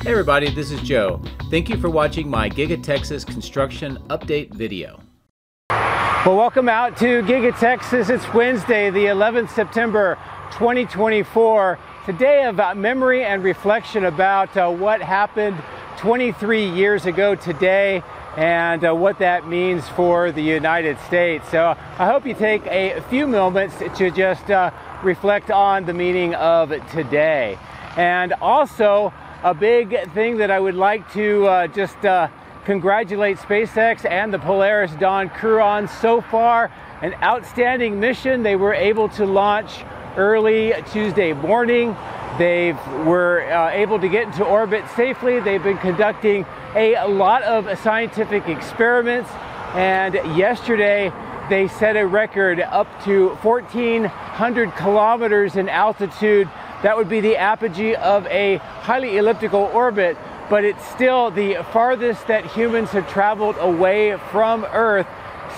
Hey everybody, this is Joe. Thank you for watching my Giga-Texas construction update video. Well, welcome out to Giga-Texas. It's Wednesday, the 11th September 2024. It's a day of memory and reflection about what happened 23 years ago today and what that means for the United States. So I hope you take a few moments to just reflect on the meaning of today. And also, a big thing that I would like to just congratulate SpaceX and the Polaris Dawn crew on so far. An outstanding mission. They were able to launch early Tuesday morning. They were able to get into orbit safely. They've been conducting a lot of scientific experiments, and yesterday they set a record up to 1,400 kilometers in altitude. That would be the apogee of a highly elliptical orbit, but it's still the farthest that humans have traveled away from Earth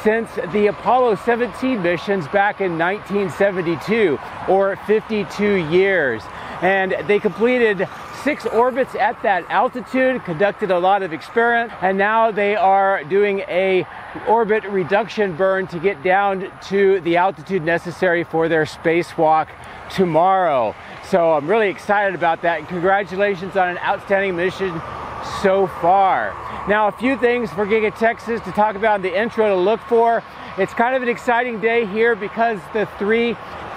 since the Apollo 17 missions back in 1972, or 52 years. And they completed 6 orbits at that altitude, conducted a lot of experiments, and now they are doing a orbit reduction burn to get down to the altitude necessary for their spacewalk tomorrow. So I'm really excited about that, and congratulations on an outstanding mission so far. Now, a few things for Giga-Texas to talk about in the intro to look for. It's kind of an exciting day here because the 3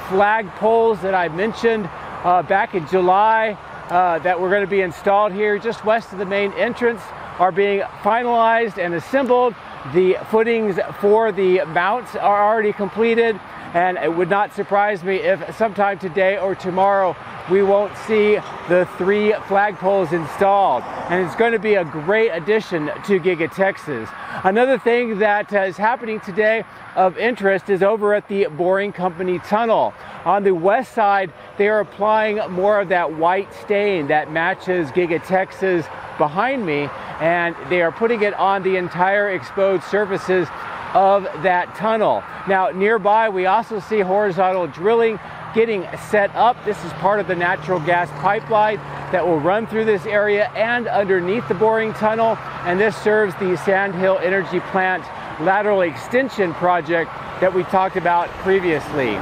flagpoles that I mentioned back in July that were going to be installed here just west of the main entrance are being finalized and assembled. The footings for the mounts are already completed, and it would not surprise me if sometime today or tomorrow we won't see the 3 flagpoles installed. And it's going to be a great addition to Giga-Texas. Another thing that is happening today of interest is over at the Boring Company tunnel. On the west side, they are applying more of that white stain that matches Giga-Texas behind me, and they are putting it on the entire exposed surfaces of that tunnel. Now, nearby, we also see horizontal drilling getting set up. This is part of the natural gas pipeline that will run through this area and underneath the boring tunnel, and this serves the Sand Hill Energy Plant lateral extension project that we talked about previously.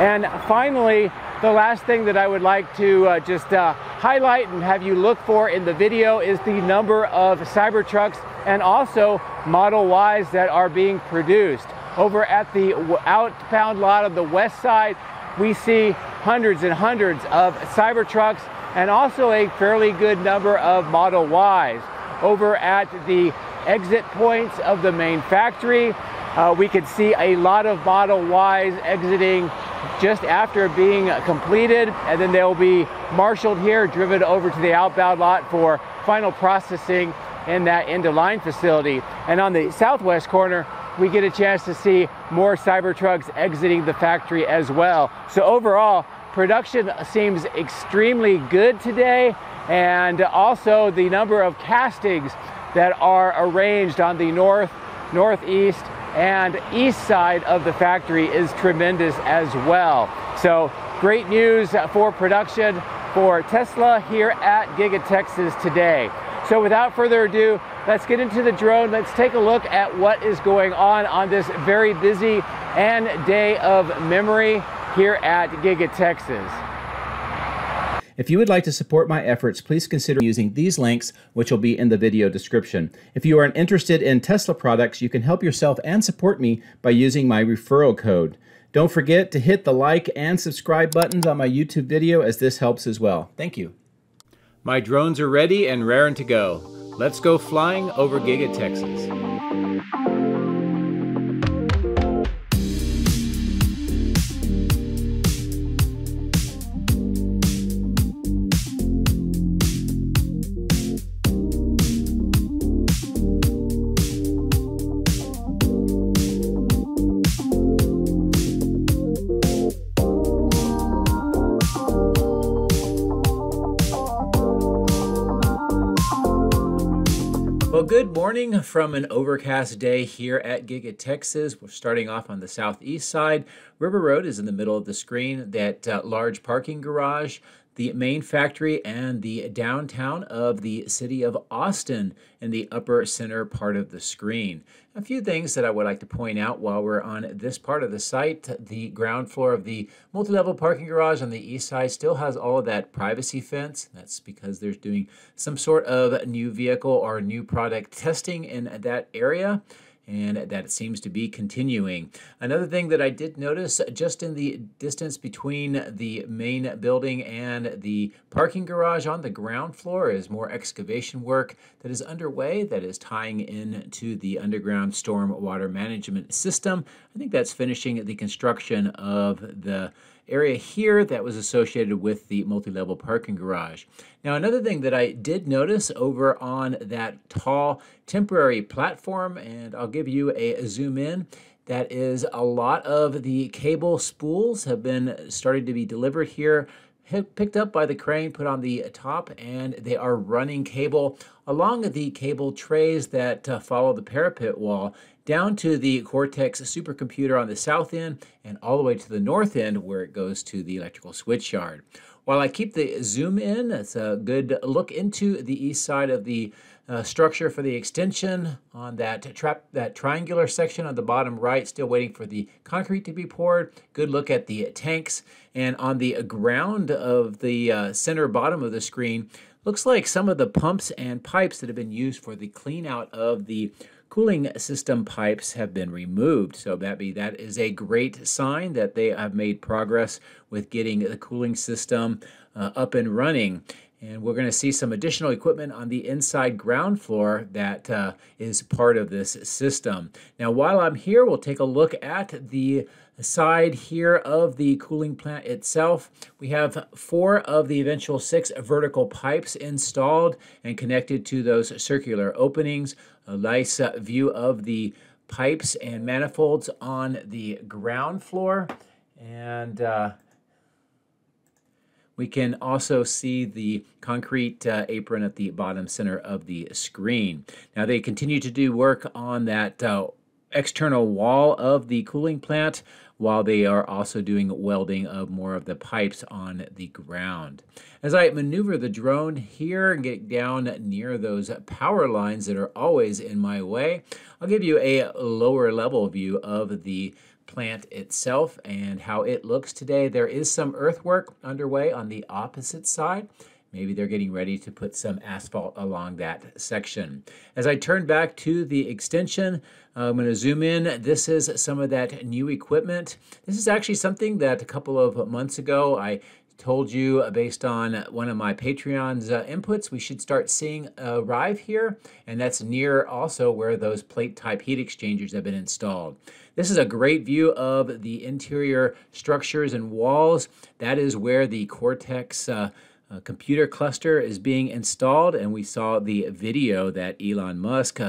And finally, the last thing that I would like to just highlight and have you look for in the video is the number of Cybertrucks and also Model Ys that are being produced. Over at the outbound lot on the west side, we see hundreds and hundreds of Cybertrucks and also a fairly good number of Model Ys. Over at the exit points of the main factory, we could see a lot of Model Ys exiting just after being completed, and then they'll be marshaled here, driven over to the outbound lot for final processing in that end-of-line facility. And on the southwest corner, we get a chance to see more Cybertrucks exiting the factory as well. So overall, production seems extremely good today, and also the number of castings that are arranged on the north, northeast, and east side of the factory is tremendous as well. So great news for production for Tesla here at Giga-Texas today. So without further ado, let's get into the drone. Let's take a look at what is going on this very busy and day of memory here at Giga-Texas. If you would like to support my efforts, please consider using these links, which will be in the video description. If you are interested in Tesla products, you can help yourself and support me by using my referral code. Don't forget to hit the like and subscribe buttons on my YouTube video, as this helps as well. Thank you. My drones are ready and raring to go. Let's go flying over Giga-Texas. Well, good morning from an overcast day here at Giga-Texas. We're starting off on the southeast side. River Road is in the middle of the screen, that large parking garage the main factory and the downtown of the city of Austin in the upper center part of the screen. A few things that I would like to point out while we're on this part of the site. The ground floor of the multi-level parking garage on the east side still has all of that privacy fence. That's because there's doing some sort of new vehicle or new product testing in that area, and that seems to be continuing. Another thing that I did notice just in the distance between the main building and the parking garage on the ground floor is more excavation work that is underway that is tying into the underground storm water management system. I think that's finishing the construction of the area here that was associated with the multi-level parking garage. Now, another thing that I did notice over on that tall temporary platform, and I'll give you a zoom in, that is a lot of the cable spools have been starting to be delivered here, picked up by the crane, put on the top, and they are running cable along the cable trays that follow the parapet wall down to the Cortex supercomputer on the south end and all the way to the north end where it goes to the electrical switch yard. While I keep the zoom in, it's a good look into the east side of the structure for the extension on that triangular section on the bottom right, still waiting for the concrete to be poured. Good look at the tanks. And on the ground of the center bottom of the screen, looks like some of the pumps and pipes that have been used for the clean out of the cooling system pipes have been removed. So that is a great sign that they have made progress with getting the cooling system up and running. And we're going to see some additional equipment on the inside ground floor that is part of this system. Now, while I'm here, we'll take a look at the side here of the cooling plant itself. We have 4 of the eventual 6 vertical pipes installed and connected to those circular openings. A nice view of the pipes and manifolds on the ground floor. And we can also see the concrete apron at the bottom center of the screen. Now, they continue to do work on that external wall of the cooling plant while they are also doing welding of more of the pipes on the ground. As I maneuver the drone here and get down near those power lines that are always in my way, I'll give you a lower level view of the plant itself and how it looks today. There is some earthwork underway on the opposite side. Maybe they're getting ready to put some asphalt along that section. As I turn back to the extension, I'm going to zoom in. This is some of that new equipment. This is actually something that a couple of months ago I told you based on one of my Patreon's inputs we should start seeing arrive here, and that's near also where those plate type heat exchangers have been installed. This is a great view of the interior structures and walls. That is where the Cortex computer cluster is being installed, and we saw the video that Elon Musk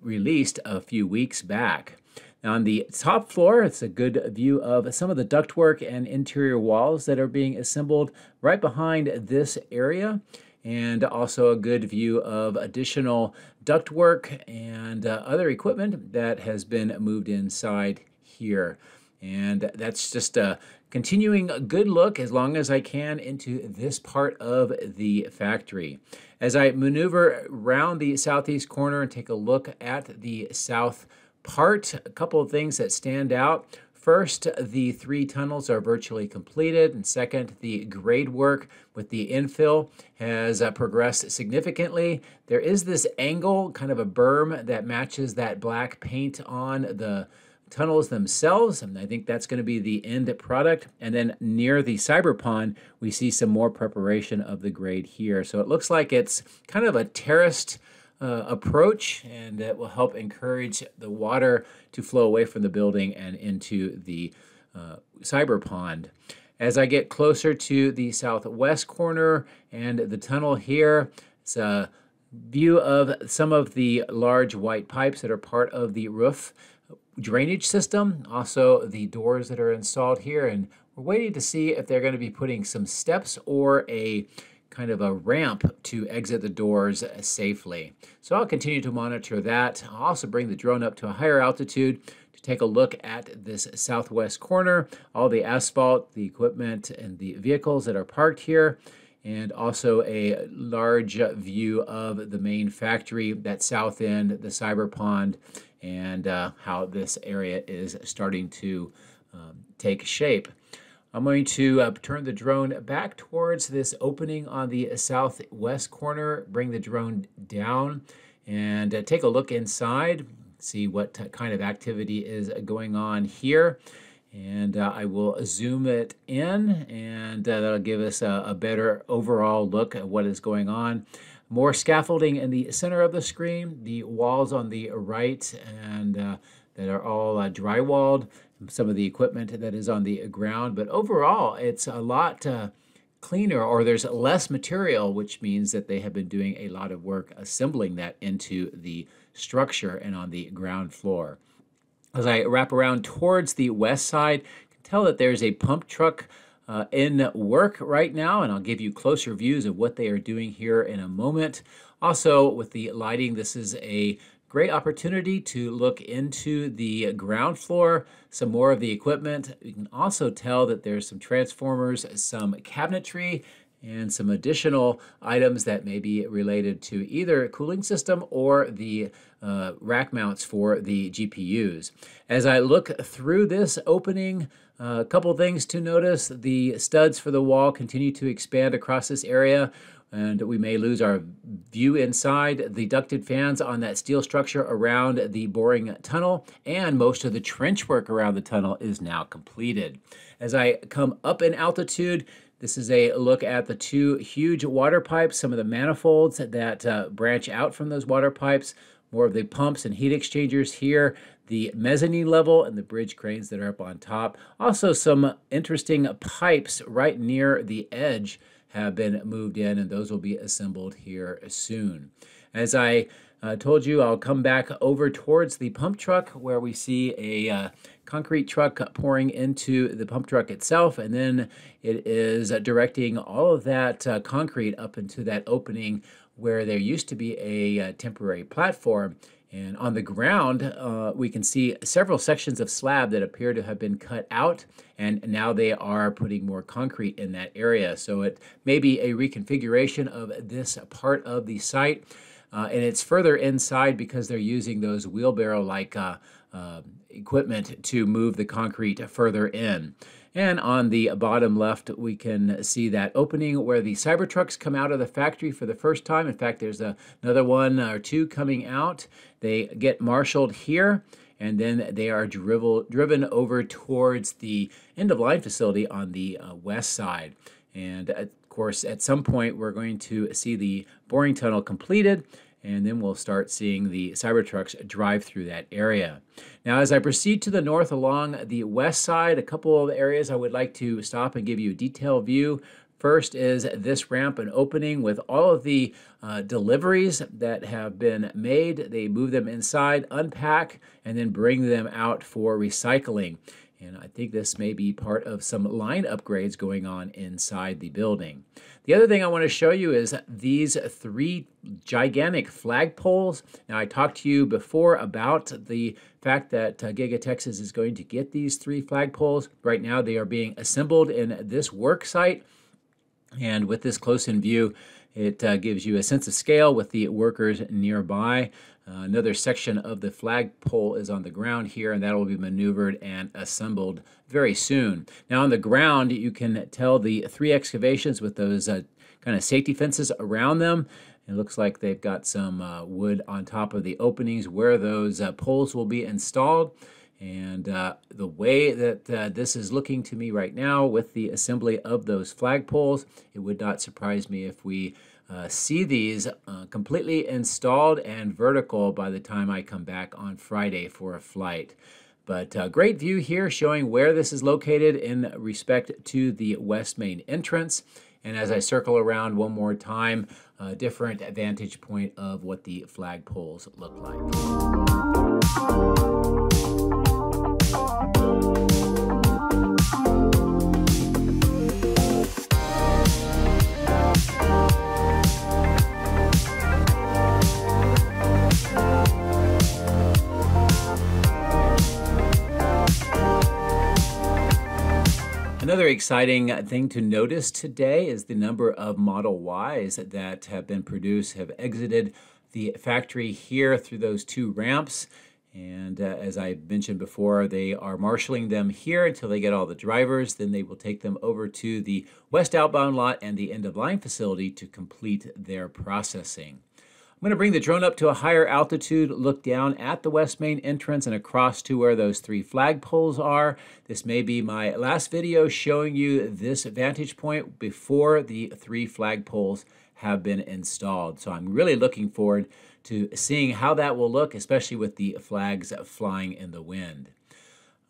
released a few weeks back. Now, on the top floor, it's a good view of some of the ductwork and interior walls that are being assembled right behind this area, and also a good view of additional ductwork and other equipment that has been moved inside here. And that's just a continuing a good look as long as I can into this part of the factory. As I maneuver around the southeast corner and take a look at the south part, a couple of things that stand out. First, the 3 tunnels are virtually completed, and second, the grade work with the infill has progressed significantly. There is this angle, kind of a berm that matches that black paint on the tunnels themselves, and I think that's going to be the end product. And then near the cyber pond, we see some more preparation of the grade here. So it looks like it's kind of a terraced approach, and that will help encourage the water to flow away from the building and into the cyber pond. As I get closer to the southwest corner and the tunnel here, it's a view of some of the large white pipes that are part of the roof drainage system, also the doors that are installed here, and we're waiting to see if they're going to be putting some steps or a kind of a ramp to exit the doors safely. So I'll continue to monitor that. I'll also bring the drone up to a higher altitude to take a look at this southwest corner, all the asphalt, the equipment, and the vehicles that are parked here, and also a large view of the main factory, that south end, the cyber pond, and how this area is starting to take shape. I'm going to turn the drone back towards this opening on the southwest corner, bring the drone down, and take a look inside, see what kind of activity is going on here. And I will zoom it in, and that'll give us a better overall look at what is going on. More scaffolding in the center of the screen, the walls on the right, and that are all drywalled, some of the equipment that is on the ground. But overall, it's a lot cleaner, or there's less material, which means that they have been doing a lot of work assembling that into the structure and on the ground floor. As I wrap around towards the west side, you can tell that there's a pump truck in work right now, and I'll give you closer views of what they are doing here in a moment. Also, with the lighting, this is a great opportunity to look into the ground floor, some more of the equipment. You can also tell that there's some transformers, some cabinetry, and some additional items that may be related to either a cooling system or the rack mounts for the GPUs. As I look through this opening, a couple things to notice. The studs for the wall continue to expand across this area, and we may lose our view inside. The ducted fans on that steel structure around the boring tunnel, and most of the trench work around the tunnel is now completed. As I come up in altitude, this is a look at the two huge water pipes, some of the manifolds that branch out from those water pipes, more of the pumps and heat exchangers here, the mezzanine level, and the bridge cranes that are up on top. Also, some interesting pipes right near the edge have been moved in, and those will be assembled here soon. As I told you, I'll come back over towards the pump truck where we see a concrete truck pouring into the pump truck itself, and then it is directing all of that concrete up into that opening where there used to be a temporary platform. And on the ground, we can see several sections of slab that appear to have been cut out, and now they are putting more concrete in that area. So it may be a reconfiguration of this part of the site, and it's further inside because they're using those wheelbarrow-like equipment to move the concrete further in. And on the bottom left, we can see that opening where the Cybertrucks come out of the factory for the first time. In fact, there's another one or two coming out. They get marshaled here, and then they are driven over towards the end-of-line facility on the west side. And of course, at some point, we're going to see the boring tunnel completed, and then we'll start seeing the Cybertrucks drive through that area. Now, as I proceed to the north along the west side, a couple of areas I would like to stop and give you a detailed view. First is this ramp and opening with all of the deliveries that have been made. They move them inside, unpack, and then bring them out for recycling. And I think this may be part of some line upgrades going on inside the building. The other thing I want to show you is these three gigantic flagpoles. Now, I talked to you before about the fact that Giga-Texas is going to get these three flagpoles. Right now, they are being assembled in this work site. And with this close-in view, it gives you a sense of scale with the workers nearby. Another section of the flagpole is on the ground here, and that will be maneuvered and assembled very soon. Now, on the ground, you can tell the three excavations with those kind of safety fences around them. It looks like they've got some wood on top of the openings where those poles will be installed. And the way that this is looking to me right now with the assembly of those flagpoles, it would not surprise me if we see these completely installed and vertical by the time I come back on Friday for a flight. But great view here showing where this is located in respect to the west main entrance. And as I circle around one more time, a different vantage point of what the flagpoles look like. Another exciting thing to notice today is the number of Model Ys that have been produced have exited the factory here through those two ramps. And as I mentioned before, they are marshaling them here until they get all the drivers. Then they will take them over to the west outbound lot and the end-of-line facility to complete their processing. I'm going to bring the drone up to a higher altitude, look down at the west main entrance and across to where those three flagpoles are. This may be my last video showing you this vantage point before the three flagpoles have been installed. So I'm really looking forward to seeing how that will look, especially with the flags flying in the wind.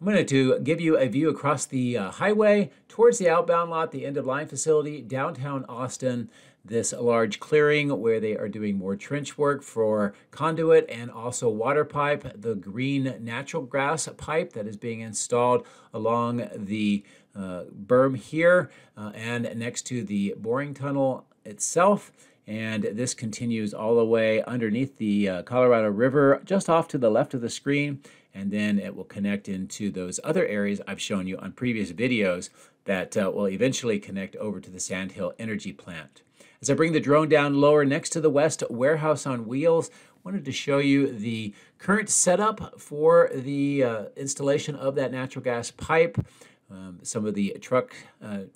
I'm going to give you a view across the highway towards the outbound lot, the end-of-line facility, downtown Austin, this large clearing where they are doing more trench work for conduit and also water pipe, the green natural gas pipe that is being installed along the berm here and next to the boring tunnel itself. And this continues all the way underneath the Colorado River, just off to the left of the screen, and then it will connect into those other areas I've shown you on previous videos that will eventually connect over to the Sandhill Energy Plant. As I bring the drone down lower next to the West Warehouse on Wheels, I wanted to show you the current setup for the installation of that natural gas pipe. Some of the truck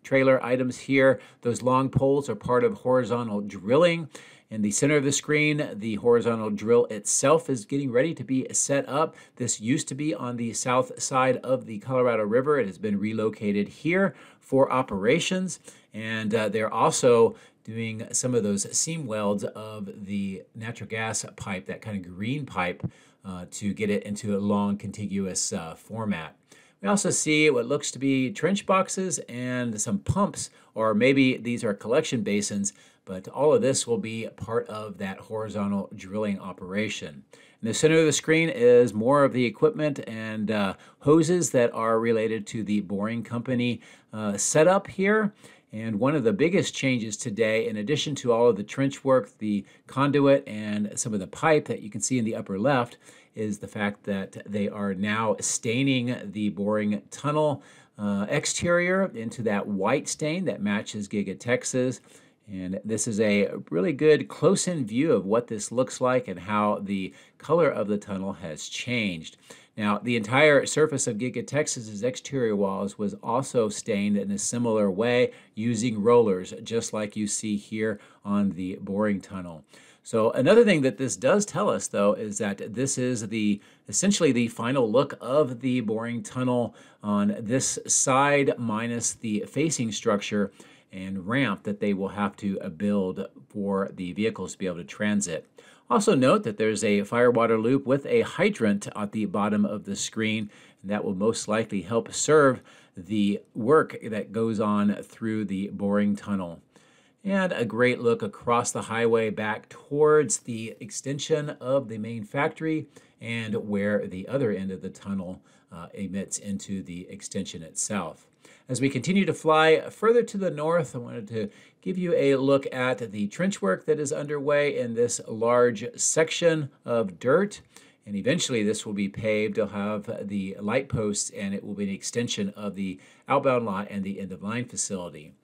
trailer items here, those long poles are part of horizontal drilling. In the center of the screen, the horizontal drill itself is getting ready to be set up. This used to be on the south side of the Colorado River. It has been relocated here for operations, and they're also doing some of those seam welds of the natural gas pipe, that kind of green pipe, to get it into a long contiguous format. We also see what looks to be trench boxes and some pumps, or maybe these are collection basins, but all of this will be part of that horizontal drilling operation. In the center of the screen is more of the equipment and hoses that are related to the boring company setup here. And one of the biggest changes today, in addition to all of the trench work, the conduit, and some of the pipe that you can see in the upper left, is the fact that they are now staining the boring tunnel exterior into that white stain that matches Giga-Texas. And this is a really good close-in view of what this looks like and how the color of the tunnel has changed. Now, the entire surface of Giga-Texas's exterior walls was also stained in a similar way using rollers, just like you see here on the boring tunnel. So another thing that this does tell us, though, is that this is essentially the final look of the boring tunnel on this side, minus the facing structure and ramp that they will have to build for the vehicles to be able to transit. Also note that there's a firewater loop with a hydrant at the bottom of the screen, and that will most likely help serve the work that goes on through the boring tunnel. And a great look across the highway back towards the extension of the main factory and where the other end of the tunnel emits into the extension itself. As we continue to fly further to the north, I wanted to give you a look at the trench work that is underway in this large section of dirt. And eventually this will be paved. They'll have the light posts, and it will be an extension of the outbound lot and the end-of-line facility.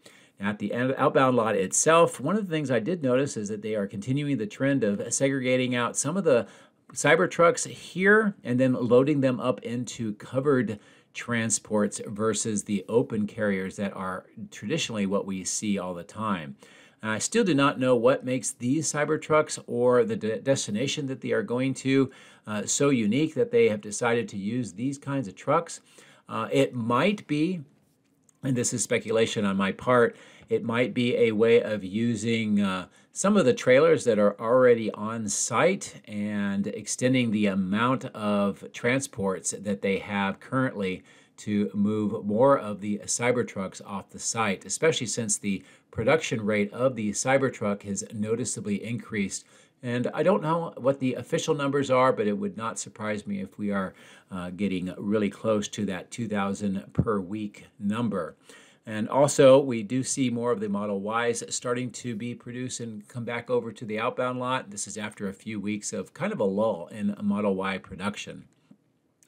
At the outbound lot itself, one of the things I did notice is that they are continuing the trend of segregating out some of the Cybertrucks here and then loading them up into covered transports versus the open carriers that are traditionally what we see all the time. I still do not know what makes these Cybertrucks or the destination that they are going to so unique that they have decided to use these kinds of trucks. It might be, and this is speculation on my part, it might be a way of using some of the trailers that are already on site and extending the amount of transports that they have currently to move more of the Cybertrucks off the site, especially since the production rate of the Cybertruck has noticeably increased. And I don't know what the official numbers are, but it would not surprise me if we are getting really close to that 2,000 per week number. And also, we do see more of the Model Ys starting to be produced and come back over to the outbound lot. This is after a few weeks of kind of a lull in Model Y production.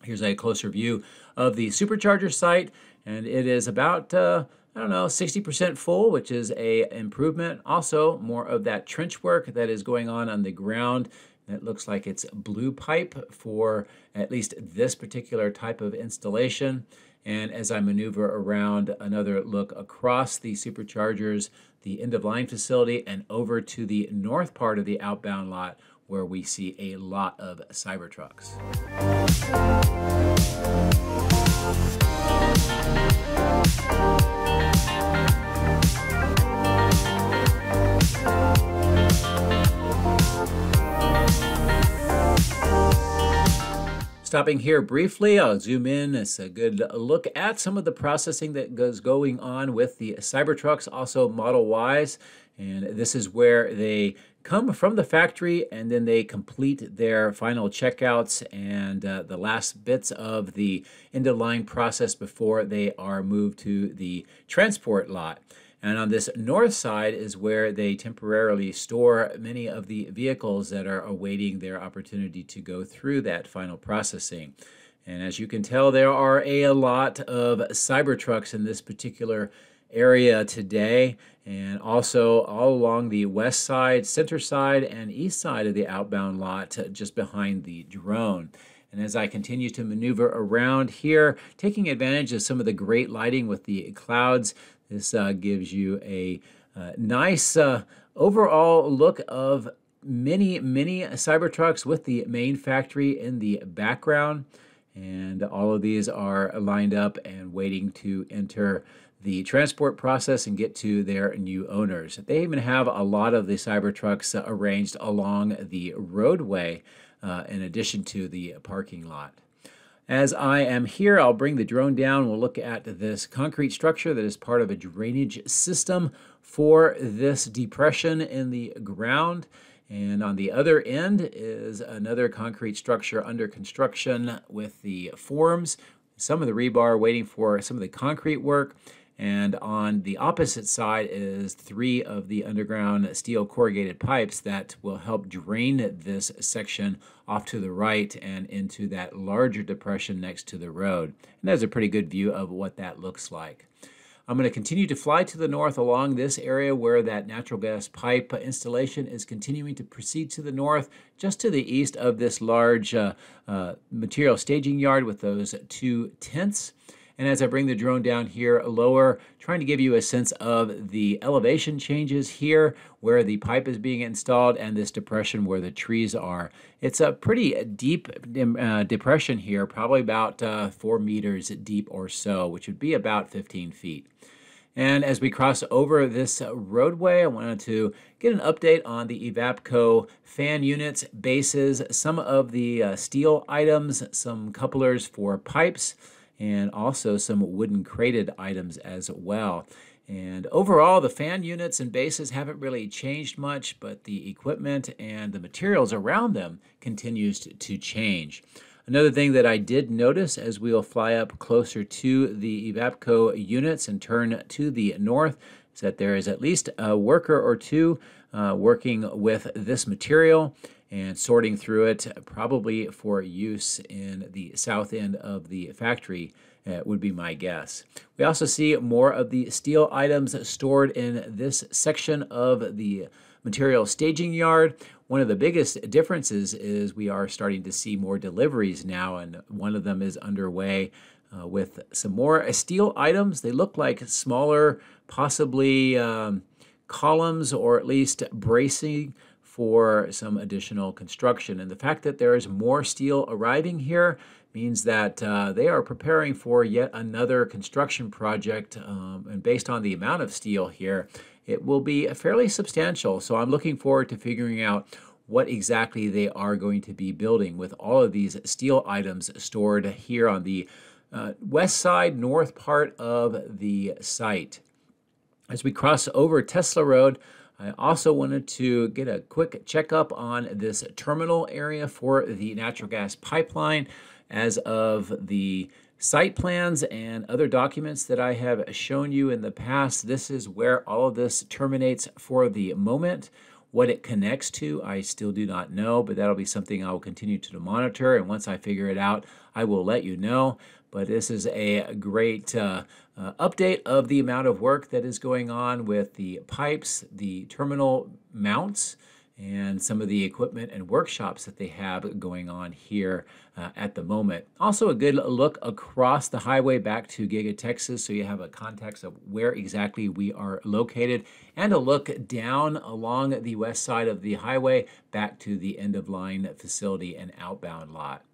Here's a closer view of the supercharger site, and it is about, I don't know, 60% full, which is a improvement. Also, more of that trench work that is going on the ground. It looks like it's blue pipe for at least this particular type of installation. And as I maneuver around, another look across the superchargers, the end-of-line facility, and over to the north part of the outbound lot, where we see a lot of Cybertrucks. Stopping here briefly, I'll zoom in. It's a good look at some of the processing that goes going on with the Cybertrucks, also Model Ys. And this is where they come from the factory and then they complete their final checkouts and the last bits of the end-of-line process before they are moved to the transport lot. And on this north side is where they temporarily store many of the vehicles that are awaiting their opportunity to go through that final processing. And as you can tell, there are a lot of Cybertrucks in this particular area today, and also all along the west side, center side, and east side of the outbound lot, just behind the drone. And as I continue to maneuver around here, taking advantage of some of the great lighting with the clouds, this gives you a nice overall look of many Cybertrucks with the main factory in the background. And all of these are lined up and waiting to enter the transport process and get to their new owners. They even have a lot of the Cybertrucks arranged along the roadway in addition to the parking lot. As I am here, I'll bring the drone down. We'll look at this concrete structure that is part of a drainage system for this depression in the ground. And on the other end is another concrete structure under construction with the forms, some of the rebar waiting for some of the concrete work. And on the opposite side is 3 of the underground steel corrugated pipes that will help drain this section off to the right and into that larger depression next to the road. And there's a pretty good view of what that looks like. I'm going to continue to fly to the north along this area where that natural gas pipe installation is continuing to proceed to the north, just to the east of this large material staging yard with those 2 tents. And as I bring the drone down here lower, trying to give you a sense of the elevation changes here where the pipe is being installed and this depression where the trees are. It's a pretty deep depression here, probably about 4 meters deep or so, which would be about 15 feet. And as we cross over this roadway, I wanted to get an update on the Evapco fan units, bases, some of the steel items, some couplers for pipes, and also some wooden crated items as well. And overall, the fan units and bases haven't really changed much, but the equipment and the materials around them continues to change. Another thing that I did notice as we'll fly up closer to the Evapco units and turn to the north is that there is at least a worker or two working with this material and sorting through it, probably for use in the south end of the factory, would be my guess. We also see more of the steel items stored in this section of the material staging yard. One of the biggest differences is we are starting to see more deliveries now, and one of them is underway with some more steel items. They look like smaller, possibly columns or at least bracing for some additional construction. And the fact that there is more steel arriving here means that they are preparing for yet another construction project, and based on the amount of steel here, it will be fairly substantial. So I'm looking forward to figuring out what exactly they are going to be building with all of these steel items stored here on the west side, north part of the site. As we cross over Tesla Road, I also wanted to get a quick checkup on this terminal area for the natural gas pipeline. As of the site plans and other documents that I have shown you in the past, this is where all of this terminates for the moment. What it connects to, I still do not know, but that'll be something I will continue to monitor. And once I figure it out, I will let you know. But this is a great update of the amount of work that is going on with the pipes, the terminal mounts, and some of the equipment and workshops that they have going on here at the moment. Also a good look across the highway back to Giga-Texas, so you have a context of where exactly we are located, and a look down along the west side of the highway back to the end-of-line facility and outbound lot.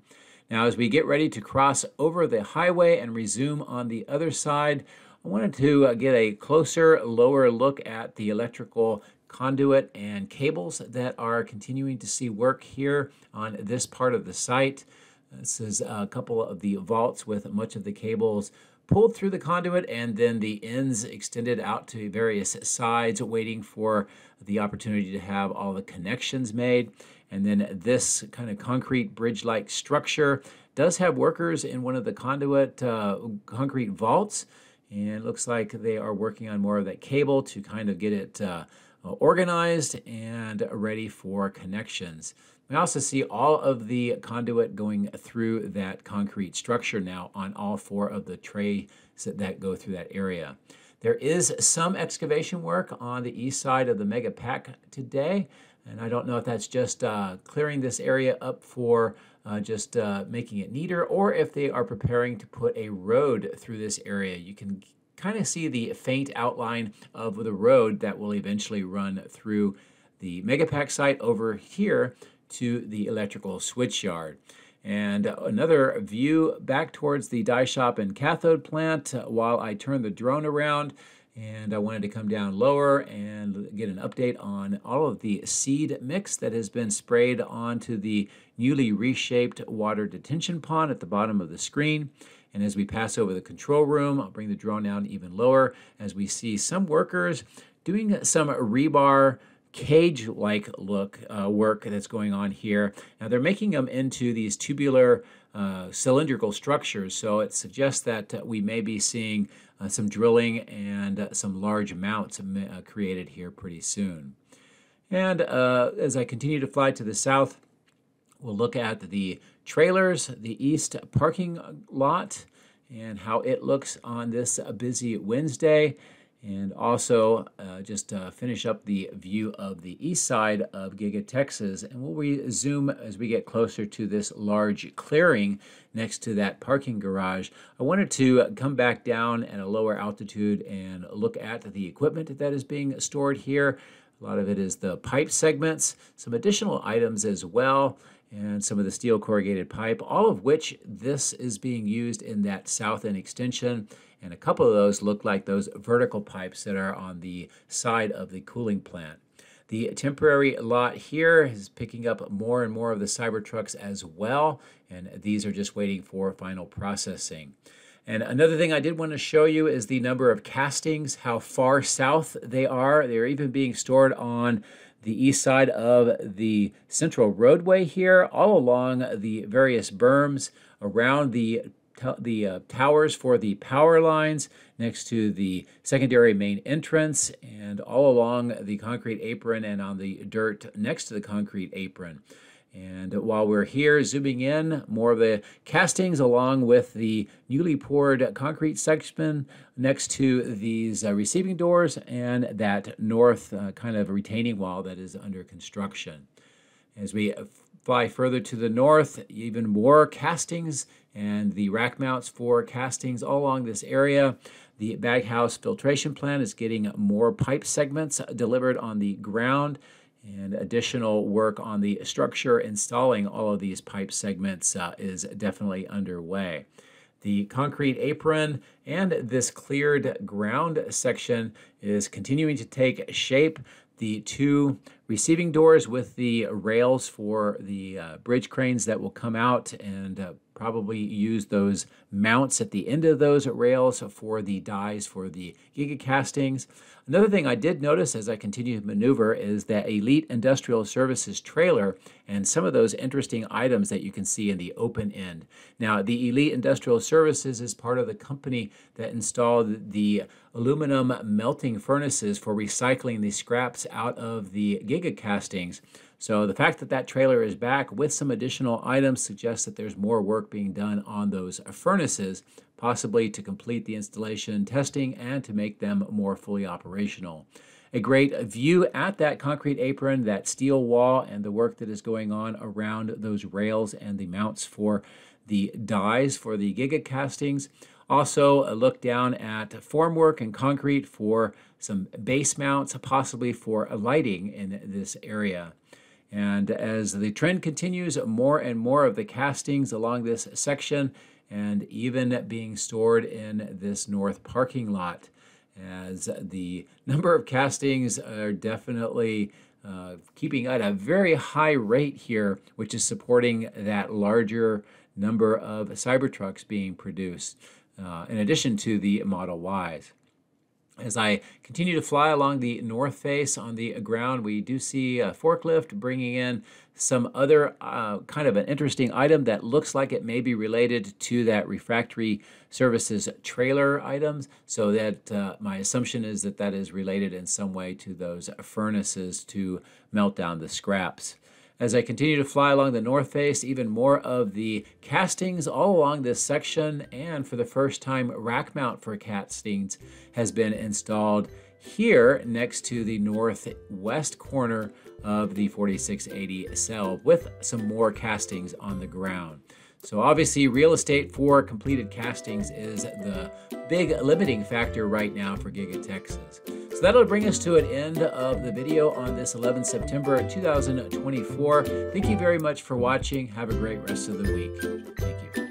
Now, as we get ready to cross over the highway and resume on the other side, I wanted to get a closer, lower look at the electrical conduit and cables that are continuing to see work here on this part of the site. This is a couple of the vaults with much of the cables pulled through the conduit and then the ends extended out to various sides, waiting for the opportunity to have all the connections made. And then this kind of concrete bridge-like structure does have workers in one of the conduit concrete vaults, and it looks like they are working on more of that cable to kind of get it organized and ready for connections. We also see all of the conduit going through that concrete structure now on all four of the trays that go through that area. There is some excavation work on the east side of the mega pack today, and I don't know if that's just clearing this area up for just making it neater, or if they are preparing to put a road through this area. You can kind of see the faint outline of the road that will eventually run through the Megapack site over here to the electrical switch yard. And another view back towards the die shop and cathode plant while I turn the drone around. And I wanted to come down lower and get an update on all of the seed mix that has been sprayed onto the newly reshaped water detention pond at the bottom of the screen. And as we pass over the control room, I'll bring the drone down even lower as we see some workers doing some rebar cage-like look work that's going on here. Now they're making them into these tubular cylindrical structures, so it suggests that we may be seeing some drilling and some large mounts created here pretty soon. And as I continue to fly to the south, we'll look at the trailers, the east parking lot, and how it looks on this busy Wednesday. And also just finish up the view of the east side of Giga-Texas. And we'll resume as we get closer to this large clearing next to that parking garage. I wanted to come back down at a lower altitude and look at the equipment that is being stored here. A lot of it is the pipe segments, some additional items as well, and some of the steel corrugated pipe, all of which this is being used in that south end extension. And a couple of those look like those vertical pipes that are on the side of the cooling plant. The temporary lot here is picking up more and more of the Cybertrucks as well, and these are just waiting for final processing. And another thing I did want to show you is the number of castings, how far south they are. They're even being stored on the east side of the central roadway here, all along the various berms around the towers for the power lines, next to the secondary main entrance, and all along the concrete apron and on the dirt next to the concrete apron. And while we're here zooming in, more of the castings along with the newly poured concrete section next to these receiving doors and that north kind of retaining wall that is under construction. As we fly further to the north, even more castings and the rack mounts for castings all along this area. The baghouse filtration plant is getting more pipe segments delivered on the ground, and additional work on the structure installing all of these pipe segments is definitely underway. The concrete apron and this cleared ground section is continuing to take shape. The two receiving doors with the rails for the bridge cranes that will come out and probably use those mounts at the end of those rails for the dies for the Giga castings. Another thing I did notice as I continue to maneuver is that Elite Industrial Services trailer and some of those interesting items that you can see in the open end. Now, the Elite Industrial Services is part of the company that installed the aluminum melting furnaces for recycling the scraps out of the Giga Giga-Castings. So the fact that that trailer is back with some additional items suggests that there's more work being done on those furnaces, possibly to complete the installation testing and to make them more fully operational. A great view at that concrete apron, that steel wall, and the work that is going on around those rails and the mounts for the dies for the Giga-Castings. Also, a look down at formwork and concrete for some base mounts, possibly for lighting in this area. And as the trend continues, more and more of the castings along this section and even being stored in this north parking lot, as the number of castings are definitely keeping at a very high rate here, which is supporting that larger number of Cybertrucks being produced, in addition to the Model Ys. As I continue to fly along the north face on the ground, we do see a forklift bringing in some other kind of an interesting item that looks like it may be related to that refractory services trailer items. So that my assumption is that that is related in some way to those furnaces to melt down the scraps. As I continue to fly along the north face, even more of the castings all along this section, and for the first time, rack mount for castings has been installed here next to the northwest corner of the 4680 cell with some more castings on the ground. So obviously real estate for completed castings is the big limiting factor right now for Giga-Texas. So that'll bring us to an end of the video on this 11th September 2024. Thank you very much for watching. Have a great rest of the week. Thank you.